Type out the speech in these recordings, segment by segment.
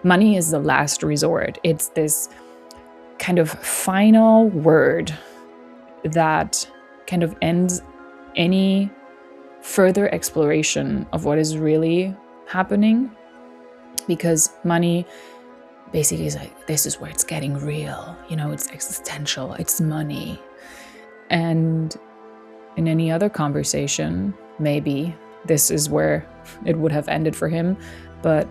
money is the last resort. It's this kind of final word that kind of ends any further exploration of what is really happening, because money basically is like, this is where it's getting real, it's existential, it's money. And in any other conversation, maybe this is where it would have ended for him. But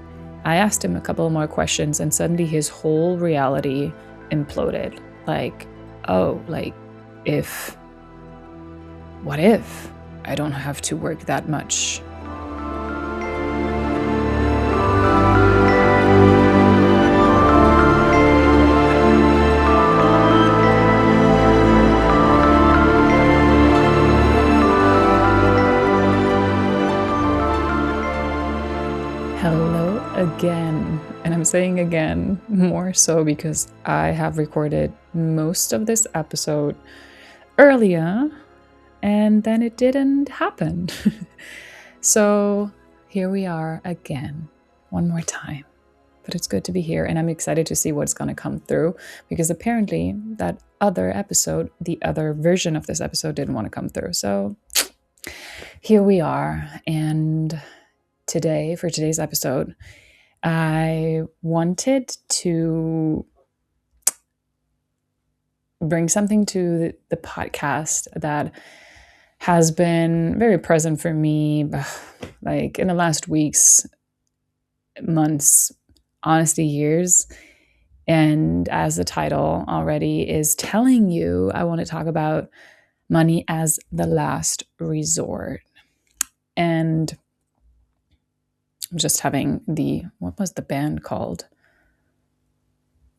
I asked him a couple more questions and suddenly his whole reality imploded. What if I don't have to work that much? Hello again. And I'm saying again more so because I have recorded most of this episode earlier and then it didn't happen. So here we are again, one more time. But it's good to be here and I'm excited to see what's going to come through, because apparently that other episode, the other version of this episode, didn't want to come through. So here we are. And today, for today's episode, I wanted to bring something to the podcast that has been very present for me, like in the last weeks, months, honestly, years. And as the title already is telling you, I want to talk about money as the last resort. And I'm just having what was the band called?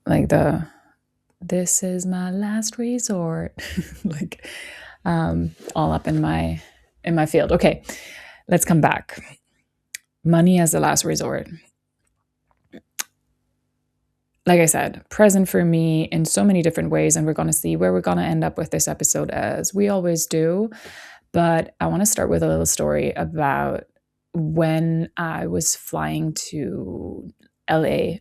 Like this is my last resort, like all up in my field. Okay, let's come back. Money as the last resort. Like I said, present for me in so many different ways, and we're going to see where we're going to end up with this episode, as we always do. But I want to start with a little story about when I was flying to LA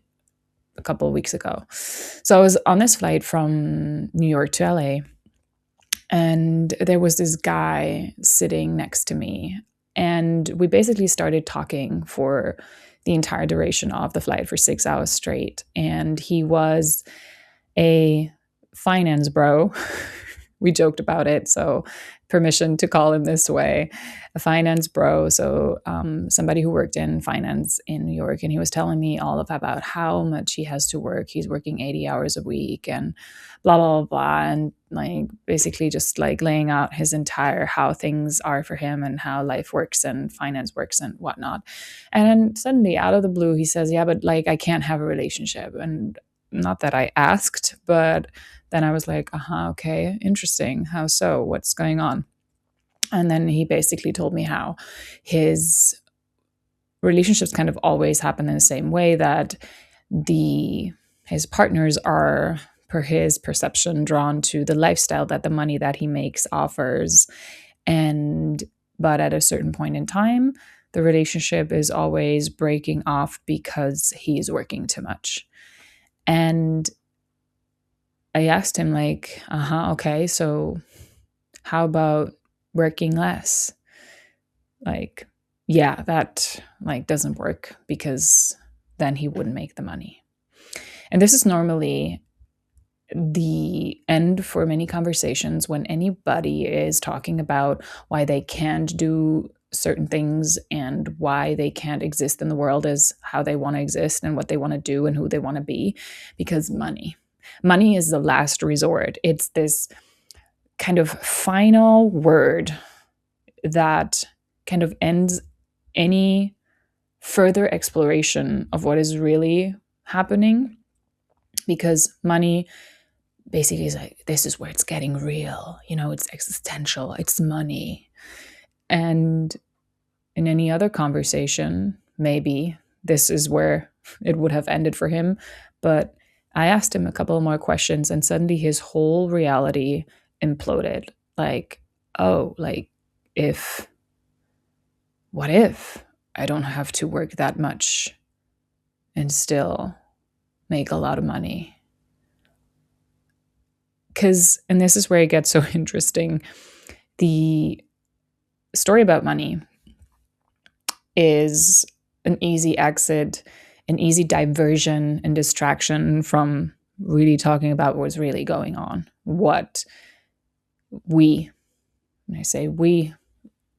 a couple of weeks ago. So I was on this flight from New York to LA, and there was this guy sitting next to me, and we basically started talking for the entire duration of the flight for 6 hours straight. And he was a finance bro. We joked about it, so permission to call him this way, a finance bro. So somebody who worked in finance in New York, and he was telling me all about how much he has to work. He's working 80 hours a week and blah, blah, blah, blah. And like basically just like laying out his entire how things are for him and how life works and finance works and whatnot. And then suddenly out of the blue, he says, yeah, but like I can't have a relationship. And not that I asked, but then I was like, okay, interesting. How so? What's going on? And then he basically told me how his relationships kind of always happen in the same way, that his partners are, per his perception, drawn to the lifestyle that the money that he makes offers. But at a certain point in time, the relationship is always breaking off because he's working too much. And I asked him like, okay, so how about working less? Like, yeah, that like doesn't work, because then he wouldn't make the money. And this is normally the end for many conversations when anybody is talking about why they can't do certain things and why they can't exist in the world as how they want to exist and what they want to do and who they want to be, because money is the last resort. It's this kind of final word that kind of ends any further exploration of what is really happening, because money basically is like, this is where it's getting real, it's existential, it's money. And in any other conversation, maybe this is where it would have ended for him. But I asked him a couple more questions and suddenly his whole reality imploded. What if I don't have to work that much and still make a lot of money. And this is where it gets so interesting. The story about money is an easy exit, an easy diversion and distraction from really talking about what's really going on. What we, and I say we,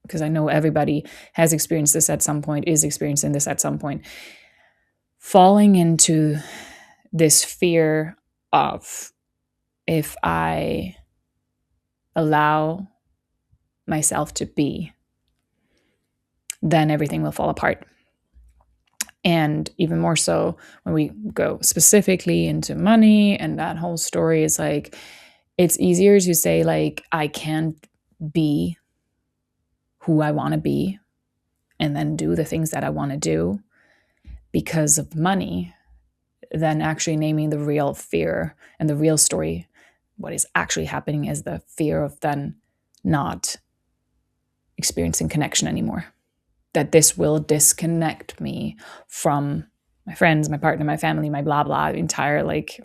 because I know everybody has experienced this at some point, is experiencing this at some point, falling into this fear of, if I allow myself to be, then everything will fall apart. And even more so when we go specifically into money and that whole story is like, it's easier to say like, I can't be who I want to be and then do the things that I want to do because of money than actually naming the real fear and the real story. What is actually happening is the fear of then not experiencing connection anymore. That this will disconnect me from my friends, my partner, my family, my blah, blah, entire like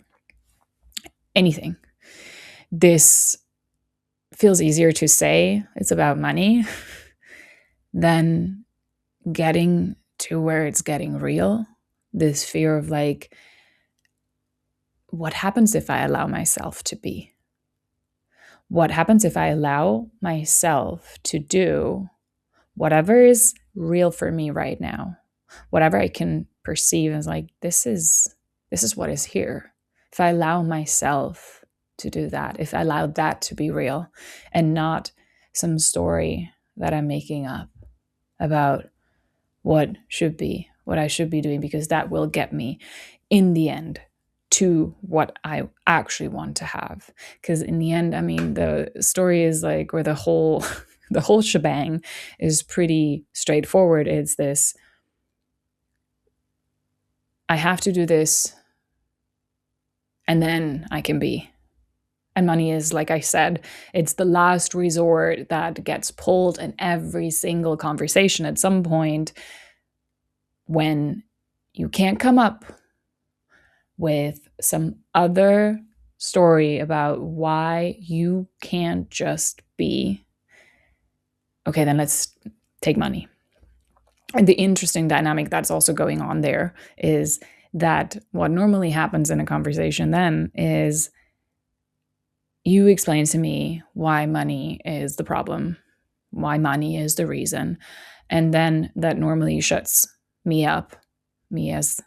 anything. This feels easier to say it's about money than getting to where it's getting real. This fear of like, what happens if I allow myself to be? What happens if I allow myself to do whatever is real for me right now? Whatever I can perceive as like, this is what is here. If I allow myself to do that, if I allow that to be real and not some story that I'm making up about what I should be doing, because that will get me in the end to what I actually want to have. Because in the end, I mean, the story is like, where the whole shebang is pretty straightforward. It's this, I have to do this and then I can be. And money is, like I said, it's the last resort that gets pulled in every single conversation at some point when you can't come up with some other story about why you can't just be. Okay, then let's take money. And the interesting dynamic that's also going on there is that what normally happens in a conversation then is you explain to me why money is the problem, why money is the reason. And then that normally shuts me up, me as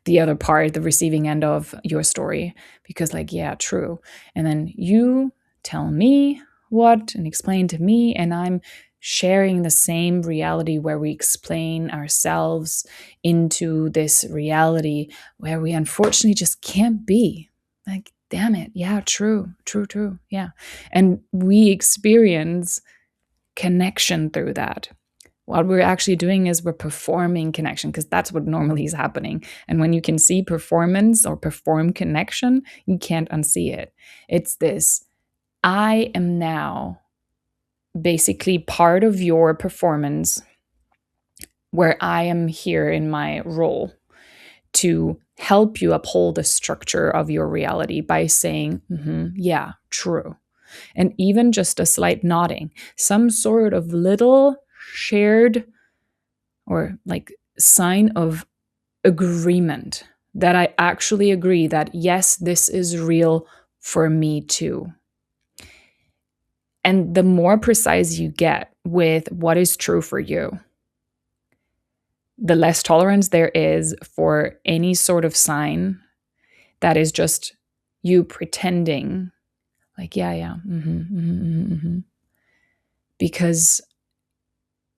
the other part, the receiving end of your story, because like, yeah, true. And then you tell me what and explain to me, and I'm sharing the same reality where we explain ourselves into this reality where we unfortunately just can't be. Like, damn it. Yeah, true. Yeah. And we experience connection through that. What we're actually doing is we're performing connection, because that's what normally is happening. And when you can see performance or perform connection, you can't unsee it. It's this, I am now basically part of your performance, where I am here in my role to help you uphold the structure of your reality by saying, yeah, true. And even just a slight nodding, some sort of little shared or like sign of agreement that I actually agree that, yes, this is real for me too. And the more precise you get with what is true for you, the less tolerance there is for any sort of sign that is just you pretending like, yeah. Because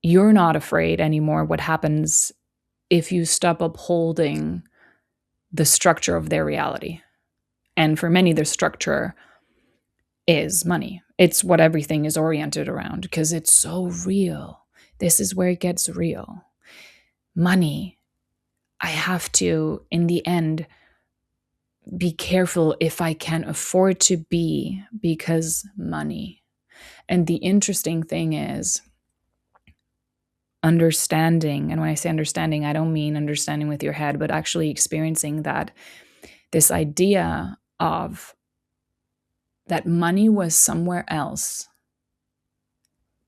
you're not afraid anymore what happens if you stop upholding the structure of their reality. And for many, the structure is money. It's what everything is oriented around, because it's so real. This is where it gets real. Money, I have to, in the end, be careful if I can afford to be, because money. And the interesting thing is understanding. And when I say understanding, I don't mean understanding with your head, but actually experiencing that This idea of that money was somewhere else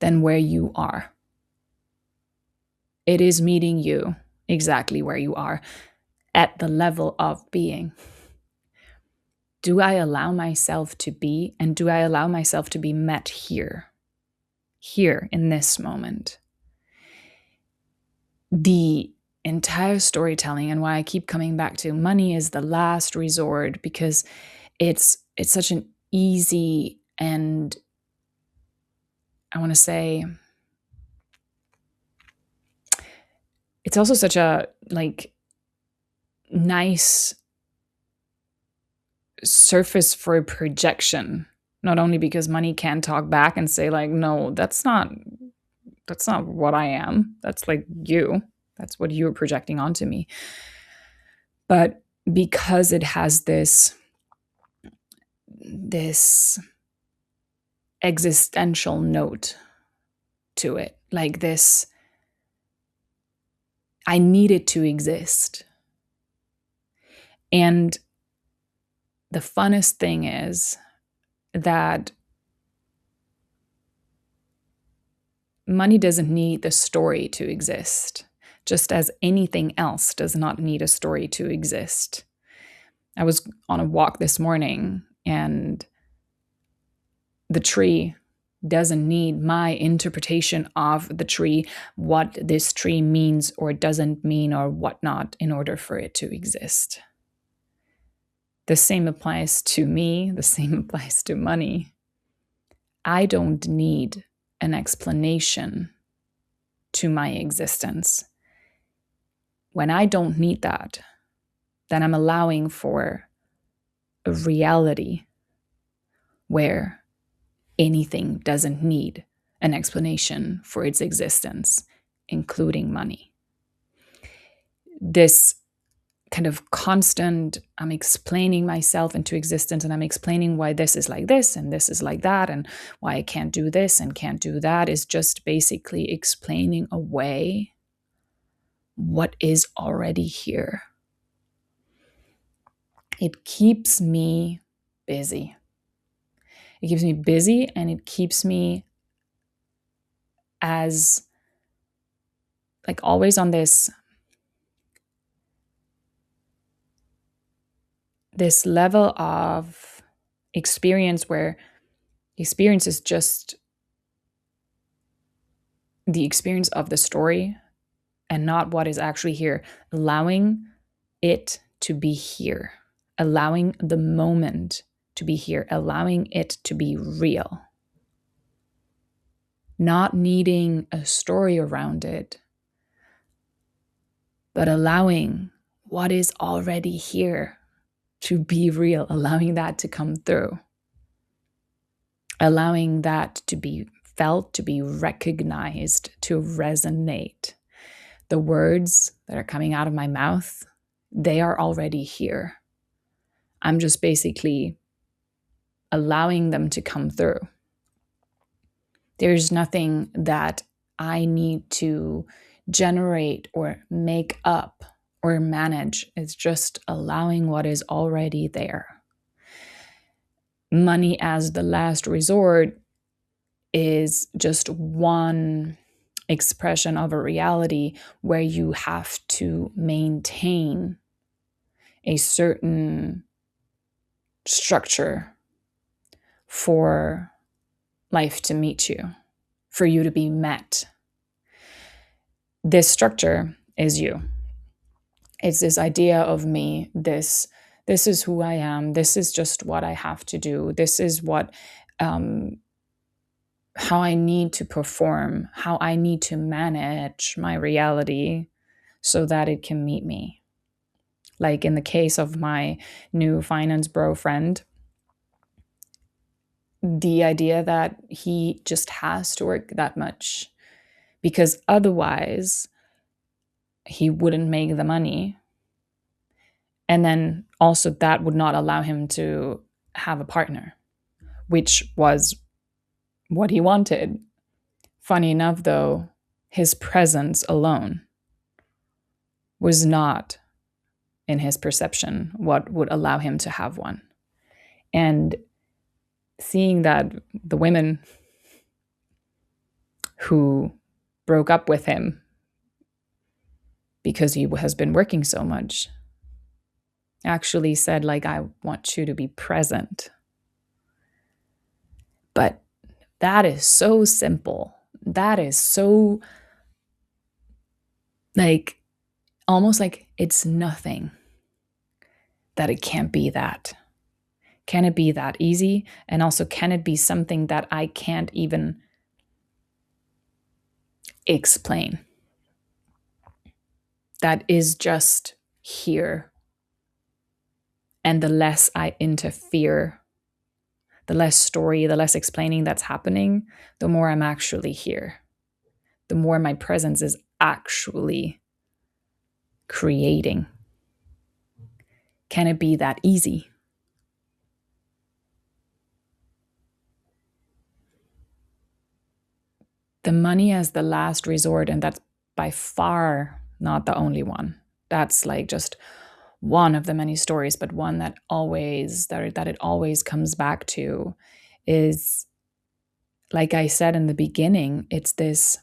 than where you are. It is meeting you exactly where you are at the level of being. Do I allow myself to be, and do I allow myself to be met here in this moment? The entire storytelling, and why I keep coming back to money is the last resort, because it's such an easy, and I want to say it's also such a nice surface for projection. Not only because money can talk back and say no, that's not what I am. That's you. That's what you're projecting onto me. But because it has this existential note to it, this, I need it to exist. And the funnest thing is that money doesn't need the story to exist, just as anything else does not need a story to exist. I was on a walk this morning, and the tree doesn't need my interpretation of the tree, what this tree means or doesn't mean or whatnot, in order for it to exist. The same applies to me, the same applies to money. I don't need an explanation to my existence. When I don't need that, then I'm allowing for a reality where anything doesn't need an explanation for its existence, including money. This kind of constant, I'm explaining myself into existence, and I'm explaining why this is like this and this is like that, and why I can't do this and can't do that, is just basically explaining away what is already here. It keeps me busy. It keeps me busy, and it keeps me as always on this level of experience, where experience is just the experience of the story and not what is actually here. Allowing it to be here, allowing the moment to be here, allowing it to be real. Not needing a story around it, but allowing what is already here to be real, allowing that to come through, allowing that to be felt, to be recognized, to resonate. The words that are coming out of my mouth, they are already here. I'm just basically allowing them to come through. There's nothing that I need to generate or make up or manage. It's just allowing what is already there. Money as the last resort is just one expression of a reality where you have to maintain a certain structure for life to meet you, for you to be met. This structure is you. It's this idea of me, this is who I am, this is just what I have to do, this is what how I need to perform, how I need to manage my reality so that it can meet me. Like in the case of my new finance bro friend, the idea that he just has to work that much because otherwise he wouldn't make the money. And then also that would not allow him to have a partner, which was what he wanted. Funny enough, though, his presence alone was not in his perception, what would allow him to have one. And seeing that the women who broke up with him because he has been working so much actually said, like, I want you to be present. But that is so simple. That is so, like, almost like it's nothing that it can't be that. Can it be that easy? And also, can it be something that I can't even explain? That is just here. And the less I interfere, the less story, the less explaining that's happening, the more I'm actually here. The more my presence is actually creating. Can it be that easy? The money as the last resort, and that's by far not the only one. That's like just one of the many stories, but one that it always comes back to is, like I said in the beginning, it's this,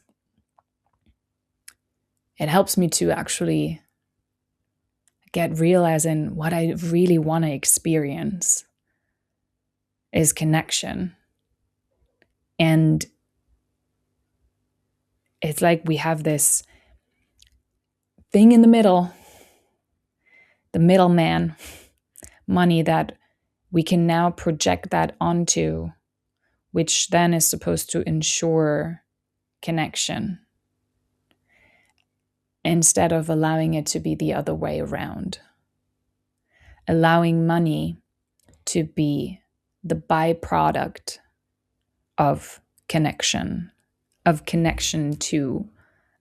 it helps me to actually get real, as in what I really want to experience is connection. And it's like we have this thing in the middle, the middleman, money, that we can now project that onto, which then is supposed to ensure connection, instead of allowing it to be the other way around. Allowing money to be the byproduct of connection to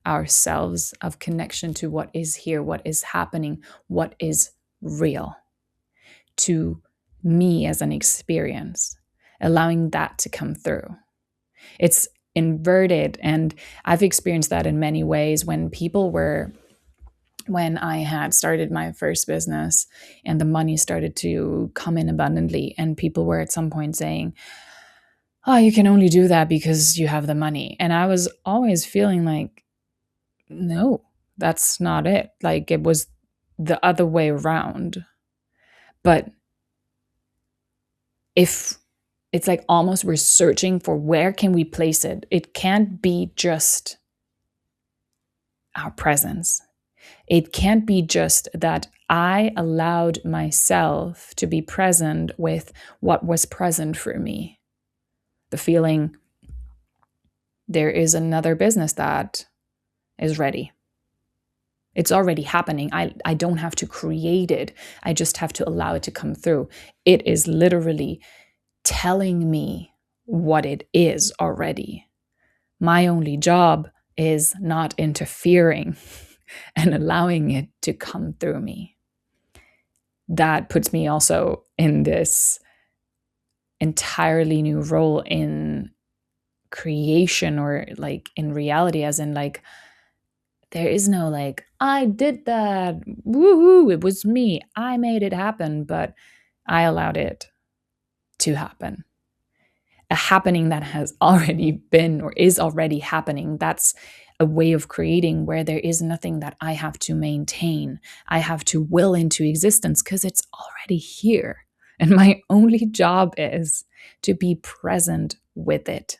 ourselves, of connection to what is here, what is happening, what is real to me as an experience, allowing that to come through. It's inverted, and I've experienced that in many ways when I had started my first business and the money started to come in abundantly, and people were at some point saying, oh, you can only do that because you have the money. And I was always feeling like, no, that's not it. Like, it was the other way around. But if it's like almost we're searching for where can we place it, it can't be just our presence. It can't be just that I allowed myself to be present with what was present for me. The feeling there is another business that is ready. It's already happening. I don't have to create it. I just have to allow it to come through. It is literally telling me what it is already. My only job is not interfering and allowing it to come through me. That puts me also in this entirely new role in creation, or like in reality, as in like, there is no like, I did that, woohoo, it was me, I made it happen, but I allowed it to happen. A happening that has already been or is already happening. That's a way of creating where there is nothing that I have to maintain. I have to will into existence because it's already here. And my only job is to be present with it,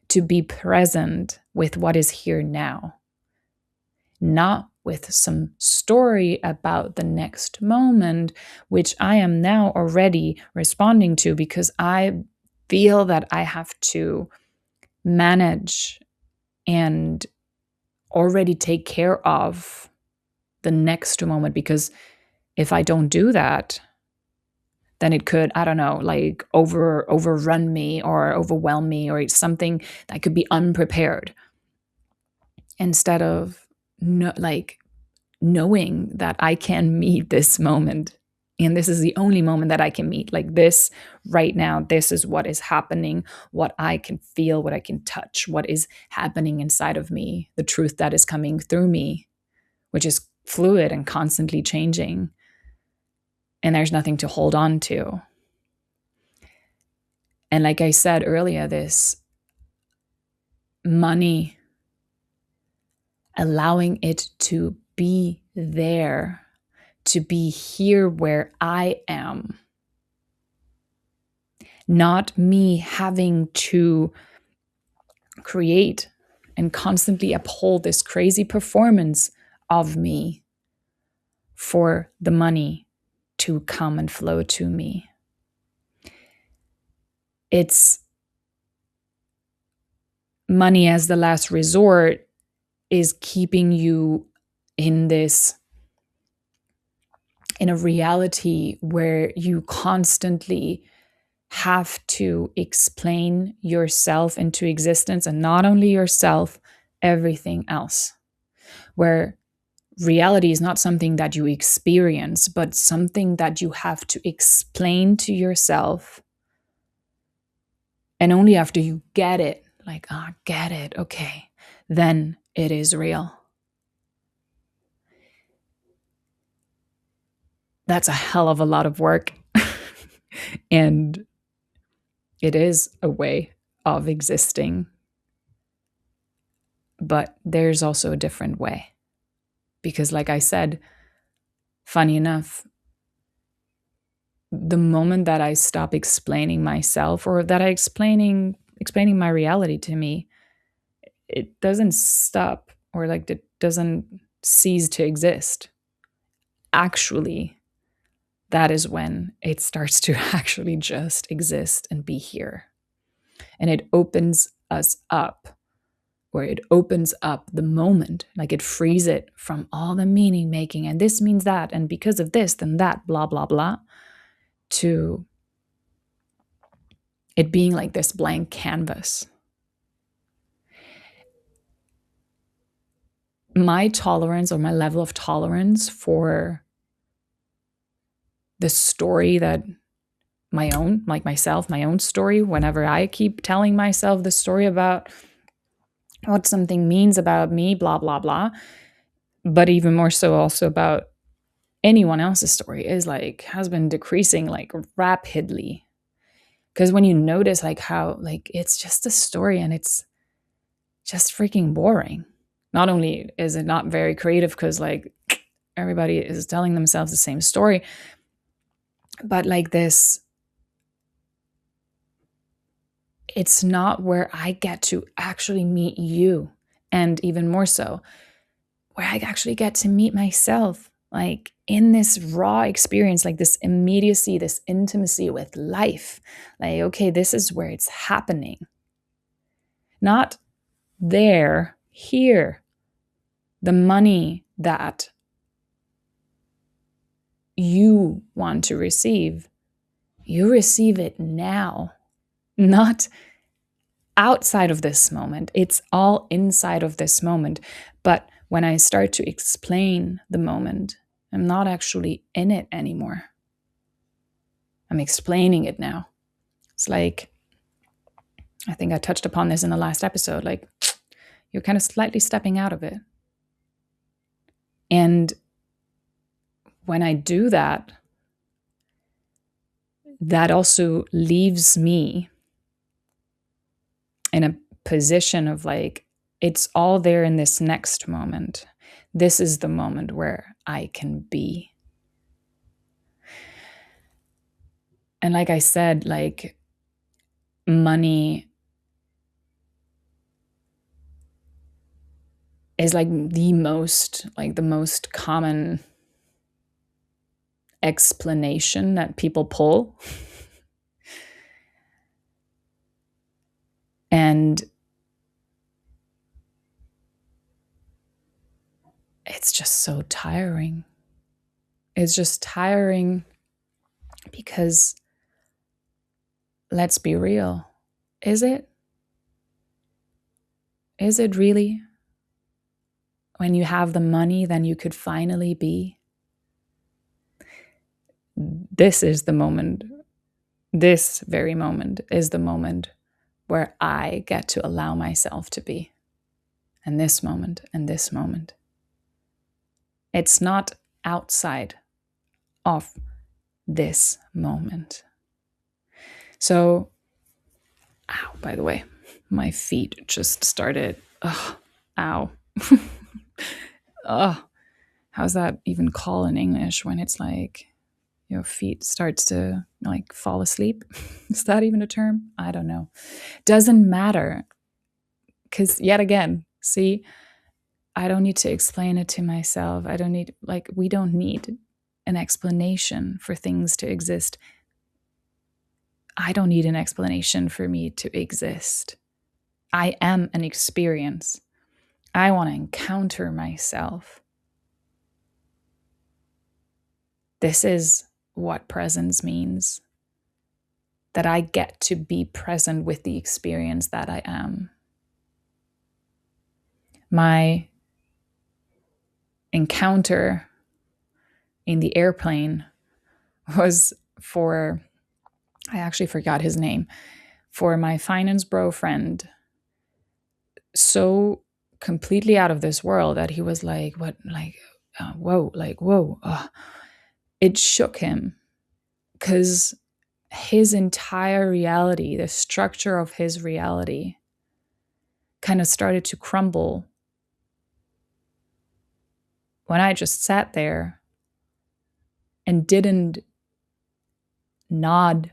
to be present with what is here now, not with some story about the next moment, which I am now already responding to because I feel that I have to manage and already take care of the next moment. Because if I don't do that, then it could, I don't know, like overrun me or overwhelm me, or it's something that could be unprepared. Instead of knowing that I can meet this moment, and this is the only moment that I can meet, like this right now, this is what is happening, what I can feel, what I can touch, what is happening inside of me, the truth that is coming through me, which is fluid and constantly changing, and there's nothing to hold on to. And like I said earlier, this money, allowing it to be there, to be here where I am, not me having to create and constantly uphold this crazy performance of me for the money to come and flow to me. It's money as the last resort is keeping you in a reality where you constantly have to explain yourself into existence, and not only yourself, everything else. Where reality is not something that you experience, but something that you have to explain to yourself. And only after you get it, like, get it, okay, then it is real. That's a hell of a lot of work. And it is a way of existing. But there's also a different way. Because, like I said, funny enough, the moment that I stop explaining myself, or that I explaining my reality to me, it doesn't stop, or like it doesn't cease to exist. Actually, that is when it starts to actually just exist and be here. And it opens us up, where it opens up the moment, like it frees it from all the meaning making, and this means that, and because of this, then that, blah, blah, blah, to it being like this blank canvas. My tolerance, or my level of tolerance for the story that my own, like myself, my own story, whenever I keep telling myself the story about what something means about me, blah, blah, blah, but even more so also about anyone else's story, has been decreasing like rapidly. Because when you notice like how like it's just a story and it's just freaking boring. Not only is it not very creative because like everybody is telling themselves the same story, but like this, it's not where I get to actually meet you. And even more so, where I actually get to meet myself, like in this raw experience, like this immediacy, this intimacy with life. Like, okay, this is where it's happening. Not there, here. The money that you want to receive, you receive it now, not outside of this moment. It's all inside of this moment. But when I start to explain the moment, I'm not actually in it anymore. I'm explaining it now. It's like, I think I touched upon this in the last episode, like you're kind of slightly stepping out of it. And when I do that, that also leaves me in a position of like, it's all there in this next moment. This is the moment where I can be. And like I said, like money is like the most common explanation that people pull. And it's just so tiring. It's just tiring because, let's be real, is it? Is it really? When you have the money, then you could finally be. This is the moment. This very moment is the moment where I get to allow myself to be. And this moment, and this moment. It's not outside of this moment. So, ow, by the way, my feet just started, ow. Ugh. How's that even called in English when it's like your feet starts to like fall asleep? Is that even a term? I don't know. Doesn't matter. Because yet again, see, I don't need to explain it to myself. I don't need, like, we don't need an explanation for things to exist. I don't need an explanation for me to exist. I am an experience. I want to encounter myself. This is what presence means. That I get to be present with the experience that I am. My encounter in the airplane was for, I actually forgot his name, for my finance bro friend. So completely out of this world that he was like, what, like, whoa. It shook him because his entire reality, the structure of his reality, kind of started to crumble when I just sat there and didn't nod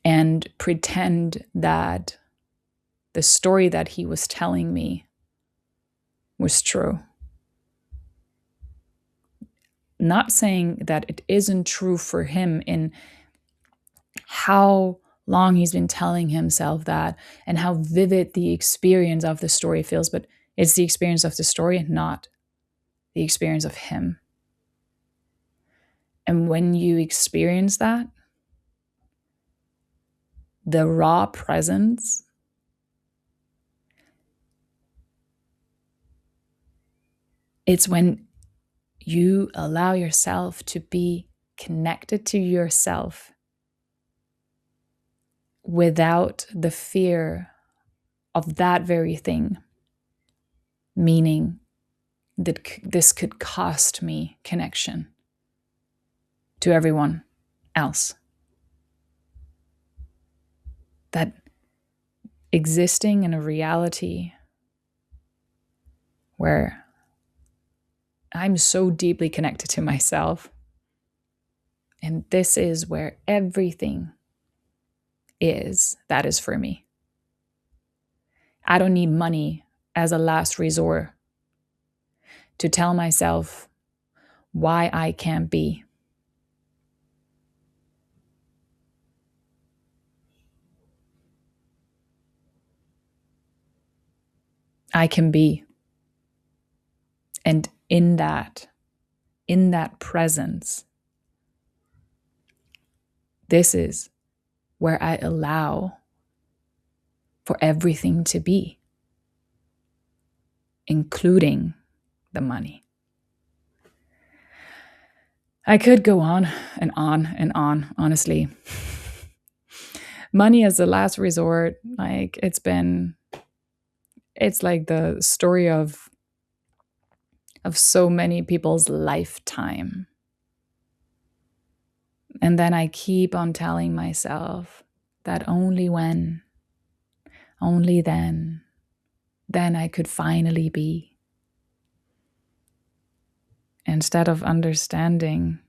and pretend that the story that he was telling me was true. Not saying that it isn't true for him in how long he's been telling himself that and how vivid the experience of the story feels, but it's the experience of the story, not the experience of him. And when you experience that, the raw presence, it's when you allow yourself to be connected to yourself without the fear of that very thing, meaning that this could cost me connection to everyone else. That existing in a reality where I'm so deeply connected to myself, and this is where everything is, that is for me. I don't need money as a last resort to tell myself why I can't be. I can be. And in that presence, this is where I allow for everything to be, including the money. I could go on and on and on, honestly. Money as a last resort, like it's like the story of so many people's lifetime. And then I keep on telling myself that only when, only then I could finally be. Instead of understanding,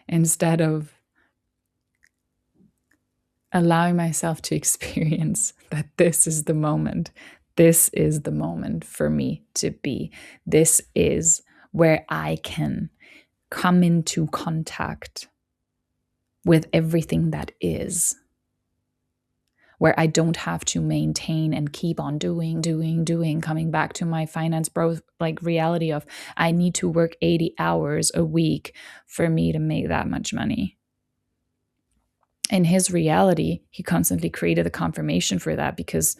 instead of allowing myself to experience that this is the moment. This is the moment for me to be. This is where I can come into contact with everything that is, where I don't have to maintain and keep on doing, coming back to my finance bro like reality of I need to work 80 hours a week for me to make that much money. In his reality, he constantly created a confirmation for that because,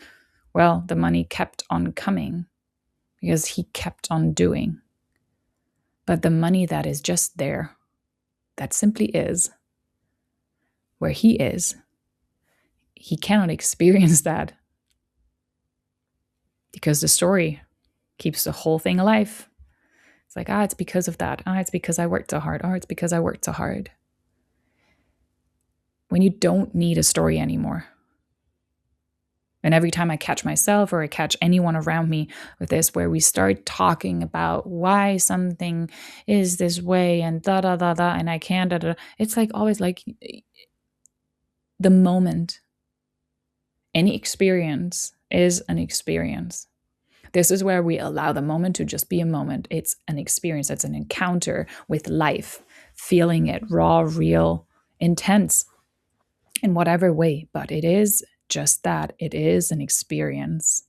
well, the money kept on coming because he kept on doing. But the money that is just there, that simply is, where he is he cannot experience that because the story keeps the whole thing alive. It's like, it's because of that. It's because I worked so hard. It's because I worked so hard. When you don't need a story anymore. And every time I catch myself or I catch anyone around me with this, where we start talking about why something is this way and da da da da, and I can't da da, it's like always like the moment. Any experience is an experience. This is where we allow the moment to just be a moment. It's an experience. It's an encounter with life, feeling it raw, real, intense, in whatever way. But it is just that. It is an experience.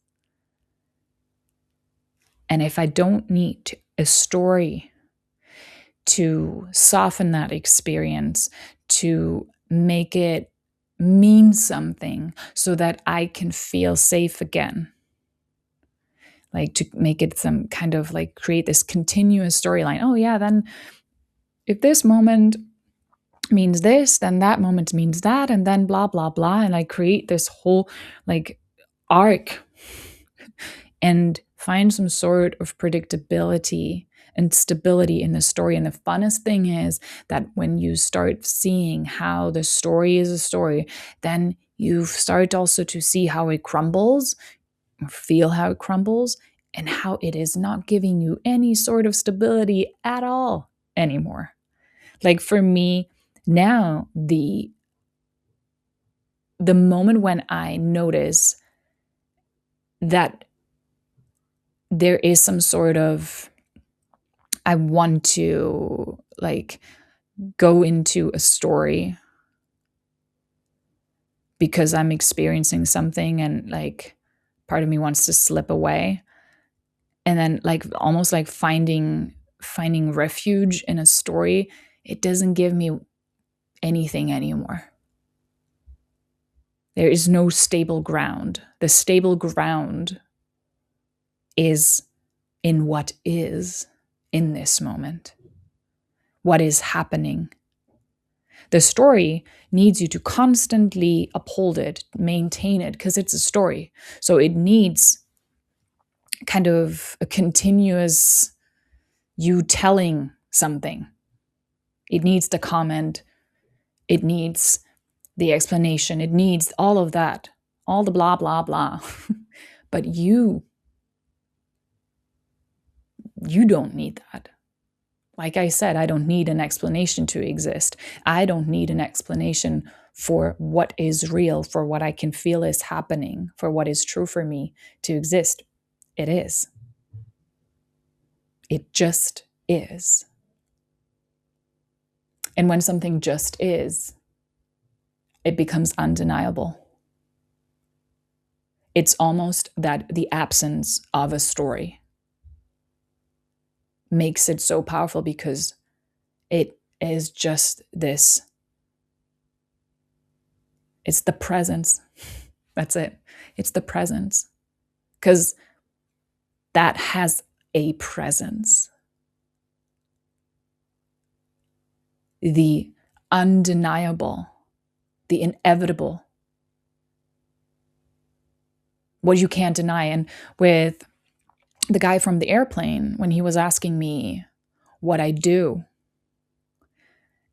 And if I don't need a story to soften that experience, to make it mean something so that I can feel safe again, like to make it some kind of like create this continuous storyline. Oh yeah, then if this moment means this, then that moment means that, and then blah, blah, blah. And I create this whole like arc and find some sort of predictability and stability in the story. And the funnest thing is that when you start seeing how the story is a story, then you start also to see how it crumbles, feel how it crumbles, and how it is not giving you any sort of stability at all anymore. Like for me now, the moment when I notice that there is some sort of, I want to like go into a story because I'm experiencing something and like part of me wants to slip away. And then like almost like finding refuge in a story, it doesn't give me anything anymore. There is no stable ground. The stable ground is in what is in this moment, what is happening. The story needs you to constantly uphold it, maintain it, because it's a story. So it needs kind of a continuous you telling something. It needs the comment. It needs the explanation. It needs all of that, all the blah, blah, blah. But you don't need that. Like I said, I don't need an explanation to exist. I don't need an explanation for what is real, for what I can feel is happening, for what is true for me to exist. It is. It just is. And when something just is, it becomes undeniable. It's almost that the absence of a story makes it so powerful because it is just this. It's the presence. That's it. It's the presence. Because that has a presence. The undeniable, the inevitable, what you can't deny. And with the guy from the airplane, when he was asking me what I do,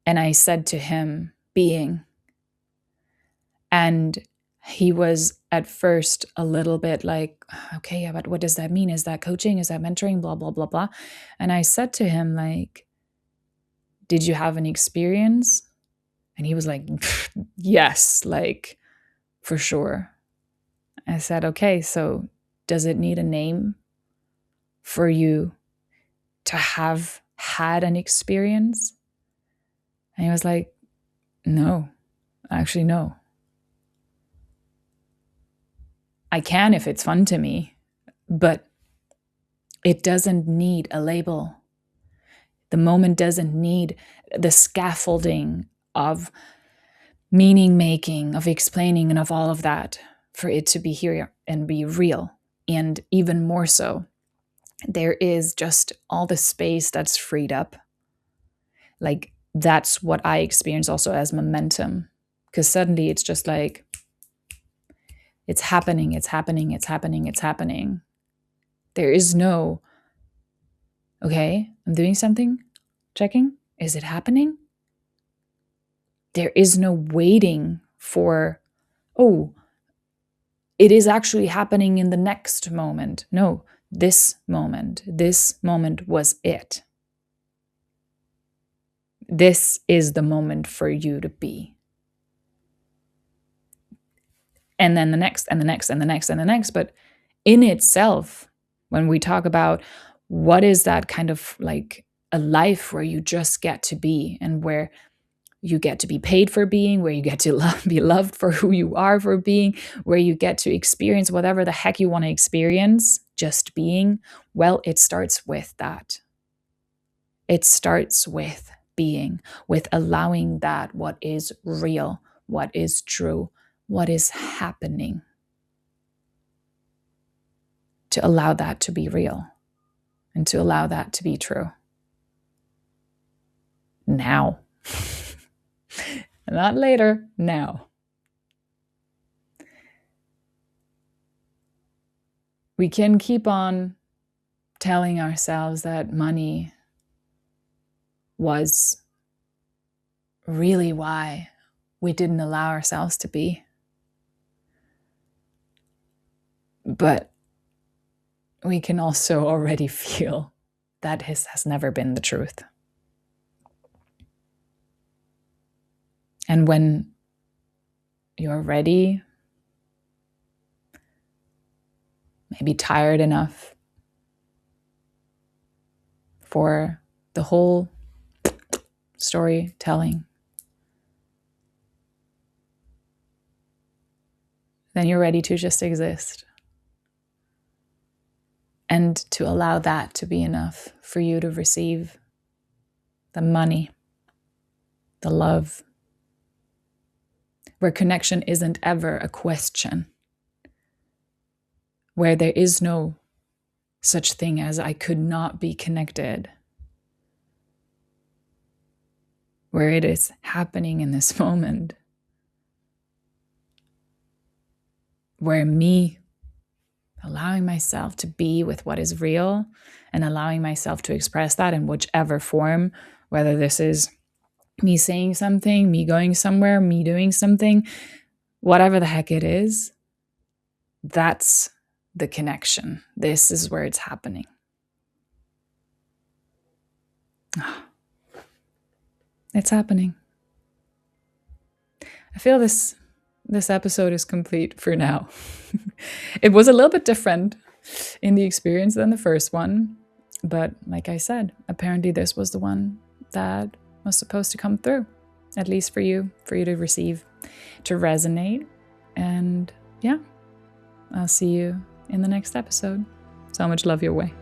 and I said to him, being, and he was at first a little bit like, okay, yeah, but what does that mean? Is that coaching? Is that mentoring? Blah, blah, blah, blah. And I said to him, like, did you have an experience? And he was like, yes, like, for sure. I said, okay, so does it need a name for you to have had an experience? And he was like, no, actually, no. I can if it's fun to me, but it doesn't need a label. The moment doesn't need the scaffolding of meaning making, of explaining, and of all of that for it to be here and be real. And even more so, there is just all the space that's freed up. Like that's what I experience also as momentum, because suddenly it's just like, It's happening, it's happening, it's happening, it's happening. There is no, okay, I'm doing something, checking. Is it happening? There is no waiting for, oh, it is actually happening in the next moment. No, this moment was it. This is the moment for you to be. And then the next, and the next, and the next, and the next. But in itself, when we talk about what is that kind of like a life where you just get to be, and where you get to be paid for being, where you get to be loved for who you are for being, where you get to experience whatever the heck you want to experience, just being, well, it starts with that. It starts with being, with allowing that what is real, what is true, what is happening, to allow that to be real and to allow that to be true. Now. Not later, now. We can keep on telling ourselves that money was really why we didn't allow ourselves to be. But we can also already feel that has never been the truth. And when you're ready, maybe tired enough for the whole storytelling, then you're ready to just exist. And to allow that to be enough for you to receive the money, the love, where connection isn't ever a question, where there is no such thing as I could not be connected, where it is happening in this moment, where me allowing myself to be with what is real and allowing myself to express that in whichever form, whether this is me saying something, me going somewhere, me doing something, whatever the heck it is, that's the connection. This is where it's happening. It's happening. I feel this episode is complete for now. It was a little bit different in the experience than the first one, but like I said, apparently this was the one that was supposed to come through, at least for you to receive, to resonate. And yeah, I'll see you in the next episode. So much love your way.